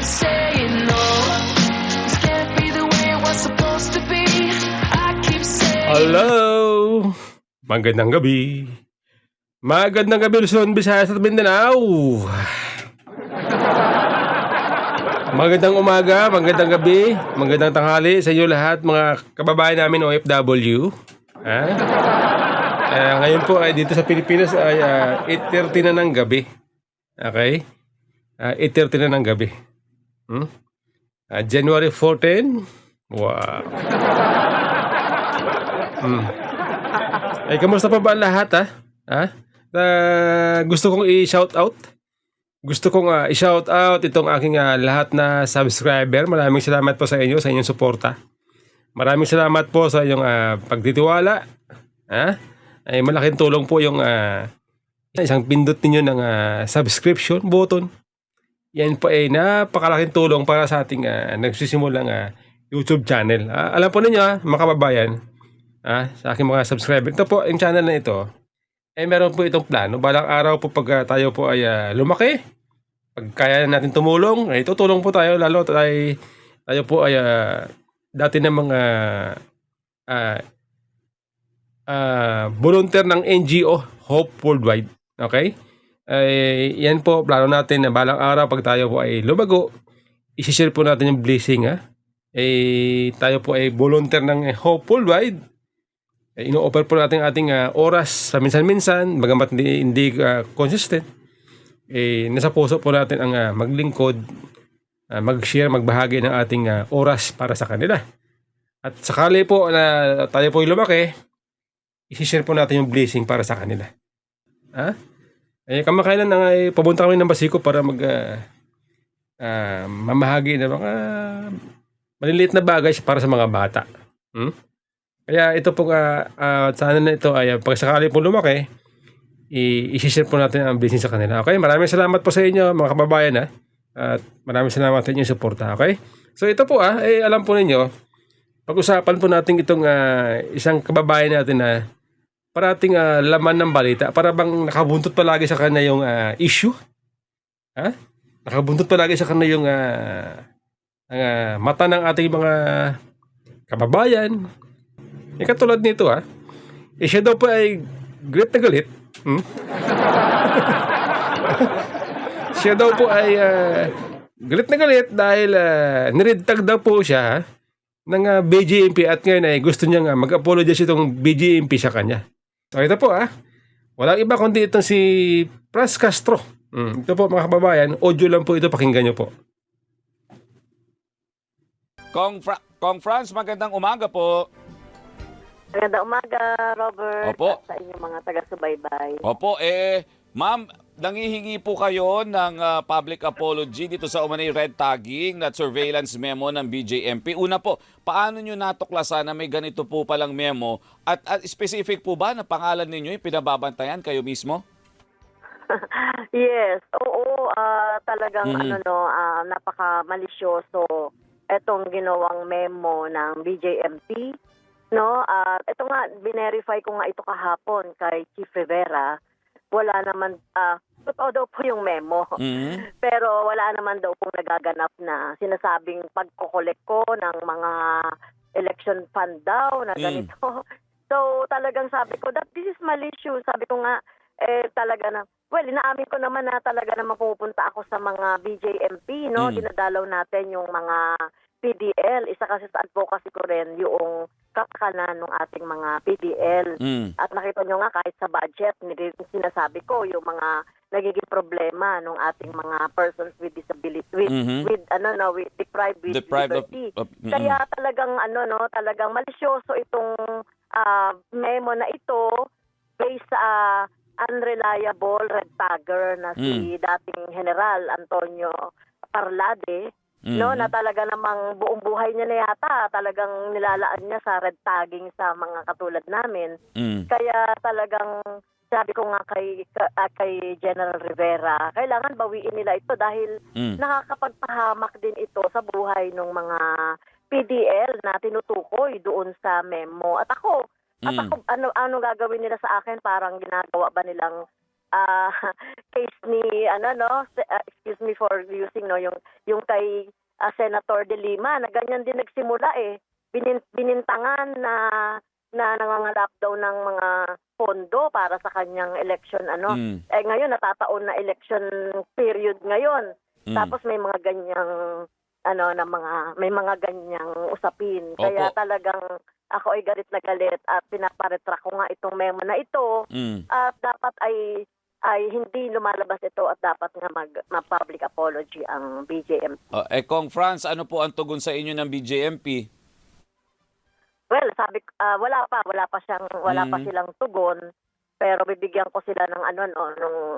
saying no. This can't be the way it was supposed to be. I keep saying Hello! Magandang gabi. Magandang gabi, Luzon, Visayas at Mindanao. Magandang umaga, magandang gabi, magandang tanghali sa inyo lahat, mga kababayan namin OFW. Ngayon po ay dito sa Pilipinas ay 8:30 na ng gabi. Okay? 8:30 na ng gabi. January 14. Wow. Ay, kamusta pa ba ang lahat, gusto kong i-shout out. Gusto kong i-shout out itong aking lahat na subscriber. Maraming salamat po sa inyo, sa inyong suporta. Maraming salamat po sa inyong pagtitiwala. Ay malaking tulong po yung isang pindot ninyo ng subscription button. Yan po ay napakalaking tulong para sa ating nagsisimulang YouTube channel. Alam po ninyo, mga kababayan, sa aking mga subscriber, ito po, yung channel na ito, ay meron po itong plano. Balang araw po pag tayo po ay lumaki, pag kaya natin tumulong, ay tutulong po tayo. Lalo tayo po ay dati ng mga volunteer ng NGO Hope Worldwide. Okay? Ay yan po, plano natin na balang araw pag tayo po ay lumago, isi-share po natin yung blessing. Tayo po ay volunteer ng Hope Worldwide. Ino-offer po natin ating oras sa minsan-minsan, bagamat hindi consistent. Nasa puso po natin ang maglingkod, mag-share, magbahagi ng ating oras para sa kanila. At sakali po na tayo po ay lumaki, isi-share po natin yung blessing para sa kanila. Kamakailan na papunta kami ng Basico para mamahagi ng mga maliliit na bagay para sa mga bata. Kaya ito po sana na ito ay pag sakali po lumaki, i-share po natin ang blessing sa kanila. Okay? Maraming salamat po sa inyo, mga kababayan, at maraming salamat sa inyong suporta. Okay? So ito po alam po ninyo, pag-usapan po natin itong isang kababayan natin na parating laman ng balita, para bang nakabuntot palagi sa kanya yung issue. Nakabuntot palagi sa kanya yung mata ng ating mga kababayan. Katulad nito siya daw po ay galit na galit. Siya daw po ay galit na galit dahil niredtag daw po siya ng BJMP at ngayon ay gusto niyang mag-apologize itong BJMP sa kanya. So ito po walang iba kundi itong si Franz Castro. Ito po, mga kababayan, audio lang po ito, pakinggan niyo po. Kong Franz, magandang umaga po. Magandang umaga, Robert. Opo. At sa inyong mga taga-subaybay. Opo, ma'am, nangihingi po kayo ng public apology dito sa umanay red tagging at surveillance memo ng BJMP. Una po, paano nyo natuklasan na may ganito po palang memo? At specific po ba na pangalan ninyo yung pinababantayan kayo mismo? Yes, oo, talagang napaka-malisyoso itong ginawang memo ng BJMP. No, ito nga, binerify ko nga ito kahapon kay Chief Rivera. Wala naman, totoo daw po yung memo. Pero wala naman daw pong nagaganap na sinasabing pagkukolek ko ng mga election fund daw na ganito. So talagang sabi ko, that this is malicious. Sabi ko nga, talaga na, well, inaamin ko naman na talaga na mapupunta ako sa mga BJMP, no? Dinadalaw natin yung mga PDL. Isa kasi sa advocacy ko rin yung kapakanan ng ating mga PDL. At nakita nyo nga kahit sa budget, sinasabi ko yung mga nagiging problema ng ating mga persons with disability, with deprived with liberty. Kaya talagang talagang malisyoso itong memo na ito based sa unreliable red tagger na si dating General Antonio Parlade. No, na talaga namang buong buhay niya na yata talagang nilalaan niya sa red tagging sa mga katulad namin. Kaya talagang sabi ko nga kay General Rivera, kailangan bawiin nila ito dahil nakakapagpahamak din ito sa buhay ng mga PDL na tinutukoy doon sa memo. At ako ano gagawin nila sa akin? Parang ginagawa ba nilang case ni excuse excuse me for using, no, yung kay Senator De Lima, na ganyan din nagsimula eh. Binintangan na nangangalap daw ng mga pondo para sa kanyang election, ano. Eh ngayon natataon na election period ngayon. Tapos may mga ganyang may mga ganyang usapin. Kaya talagang ako ay galit na galit at pinaparetract ko nga itong memo na ito. At dapat ay hindi lumalabas ito at dapat nga mag-public apology ang BJMP. Kong Franz, ano po ang tugon sa inyo ng BJMP? Well, sabi wala pa silang tugon, pero bibigyan ko sila ng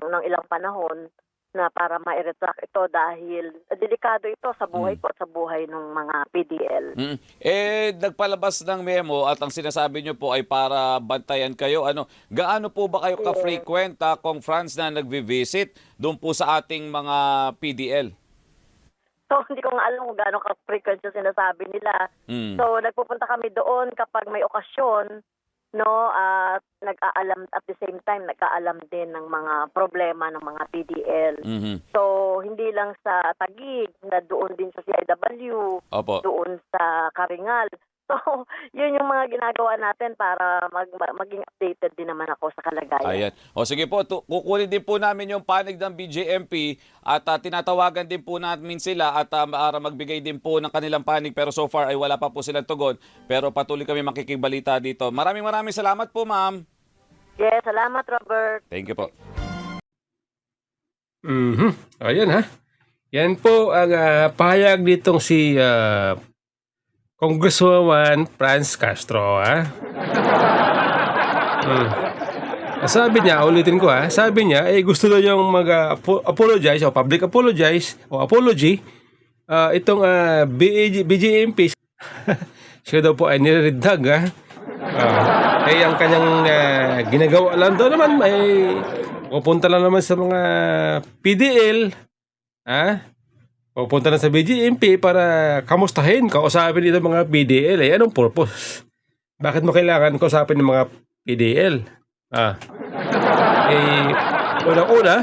ng ilang panahon na para ma-retract ito dahil delikado ito sa buhay ko at sa buhay ng mga PDL. Nagpalabas ng memo at ang sinasabi nyo po ay para bantayan kayo. Gaano po ba kayo ka-frequent, Kong Franz, na nagvi-visit doon po sa ating mga PDL? So, hindi ko nga alam kung gaano ka-frequent yung sinasabi nila. So, nagpupunta kami doon kapag may okasyon, no, at nag-aalam at the same time nag-aalam din ng mga problema ng mga PDL. So, hindi lang sa Taguig, na doon din sa CIW, doon sa Karingal. So, yun yung mga ginagawa natin para maging updated din naman ako sa kalagayan. Ayan. Sige po, kukunin din po namin yung panig ng BJMP at tinatawagan din po namin sila at para magbigay din po ng kanilang panig, pero so far ay wala pa po silang tugon. Pero patuloy kami makikibalita dito. Maraming salamat po, ma'am. Yes, salamat, Robert. Thank you po. Ayan ha. Yan po ang pahayag nitong si Congresswoman Franz Castro, ha? Sabi niya, ulitin ko ha, sabi niya, gusto daw yung mag-apologize o public apologize o apology itong BJMP. Siya daw po ay niredag, ha? Ang kanyang ginagawa lang daw naman, pupunta lang naman sa mga PDL, ha? Pupunta na sa BJMP para kamustahin, kausapin itong mga PDL. Anong purpose? Bakit mo kailangan kausapin ng mga PDL? Una-una,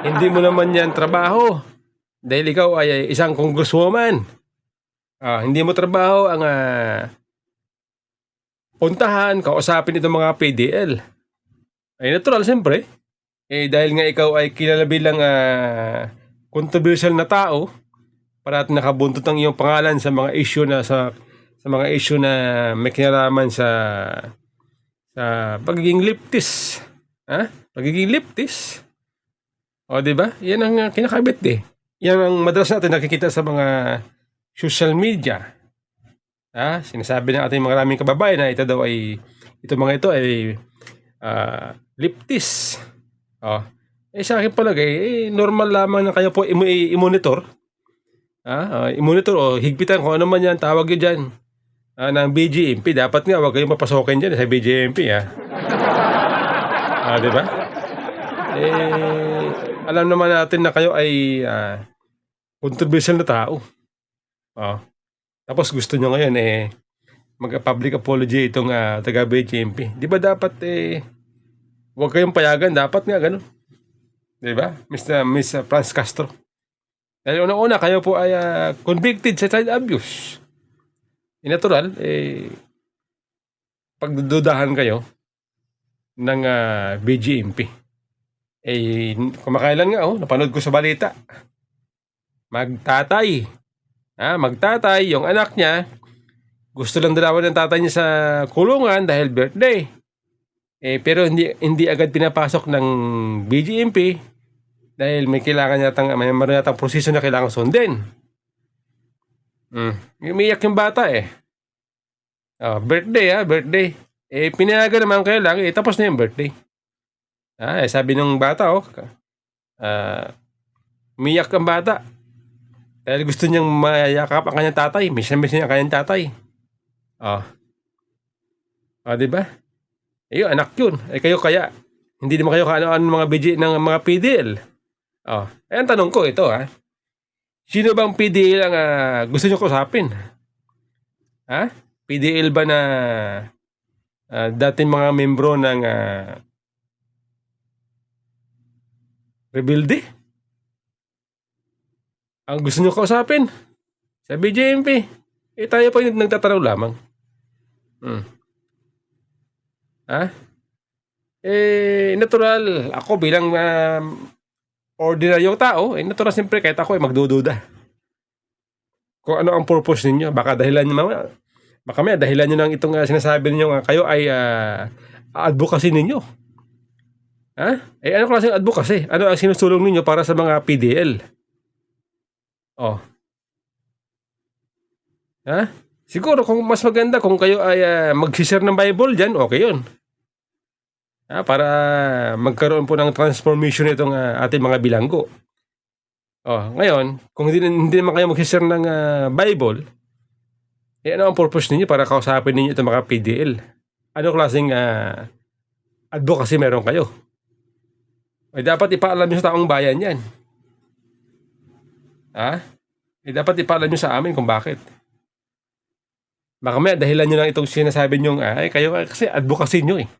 hindi mo naman yan trabaho. Dahil ikaw ay isang congresswoman. Hindi mo trabaho ang puntahan, kausapin itong mga PDL. Natural, siyempre. Dahil nga ikaw ay kilala bilang controversial na tao, para at nakabuntot ang iyong pangalan sa mga issue na sa mga issue na may kinalaman sa pagiging leftist. Pagiging leftist. Di ba? Yan ang kinakabit Yan ang madalas natin nakikita sa mga social media. Sinasabi ng ating maraming kababayan na itong mga ito ay leftist. Sa akin palagay, normal lamang na kayo po i-monitor. I-monitor o higpitan kung ano man yan, tawag yun dyan. Ng BJMP. Dapat nga, huwag kayong papasokin dyan sa BJMP. Diba? Alam naman natin na kayo ay controversial na tao. Tapos gusto nyo ngayon mag-public apology itong taga-BJMP. Di ba dapat huwag kayong payagan, dapat nga ganun. Diba? Miss Franz Castro. Dahil una-una, kayo po ay convicted sa child abuse. Natural, pagdududahan kayo ng BJMP. Kumakailan nga, napanood ko sa balita. Magtatay, yung anak niya, gusto lang dalawan ng tatay niya sa kulungan dahil birthday. Pero hindi agad pinapasok ng BJMP dahil may meron yatang proseso na kailangan sundin. Umiyak yung bata birthday. Pinayagan naman kayo lang, tapos na yung birthday. Sabi ng bata, umiyak ang bata. Dahil gusto niyang mayakap ang kanyang tatay. Miss niya ang kanyang tatay. Diba? Anak yun. Kayo kaya, hindi naman kayo kaano-ano ng mga PDL. Ang tanong ko ito, sino bang PDL ang gusto nyo kausapin? PDL ba na dating mga membro ng Rebelde? Ang gusto nyo kausapin sa BJMP. Tayo pa yung nagtatanaw lamang. Ha? Natural. Ako bilang ordinaryong tao, natural siyempre kahit ako magdududa. Kung ano ang purpose ninyo. Baka dahilan nyo mamaya. Baka may dahilan nyo ng itong sinasabi ninyo kayo ay advocacy ninyo. Ha? Ano klaseng advocacy? Ano ang sinusulong ninyo para sa mga PDL? Oh. Ha? Siguro kung mas maganda kung kayo ay mag-share ng Bible dyan, okay yun. Para magkaroon po ng transformation itong ating mga bilanggo. Ngayon, kung hindi naman kayo mag-share ng Bible, ano ang purpose ninyo para kausapin ninyo itong mga PDL? Ano klaseng advocacy meron kayo? Dapat ipaalam nyo sa taong bayan yan. Dapat ipaalam nyo sa amin kung bakit. Baka may dahilan nyo lang itong sinasabi nyo, kayo kasi advocacy nyo eh.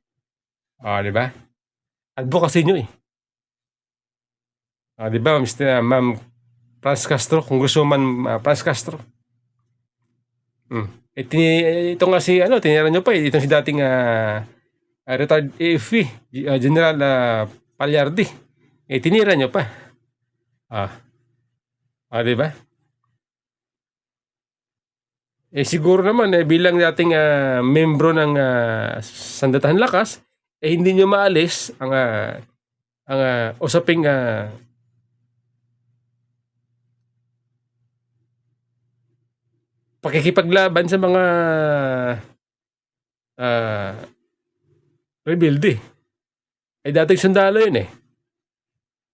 Di ba? Advocacy nyo eh. Di ba, Ma'am Franz Castro, kung gusto man Franz Castro. Ito nga si, tinira nyo pa eh, itong si dating retired AFP, General Palyardi. Tinira nyo pa. Di ba? Siguro naman bilang dating membro ng Sandatahang Lakas, hindi nyo maalis ang usaping pakikipaglaban sa mga rebelde. Dating sundalo yun eh.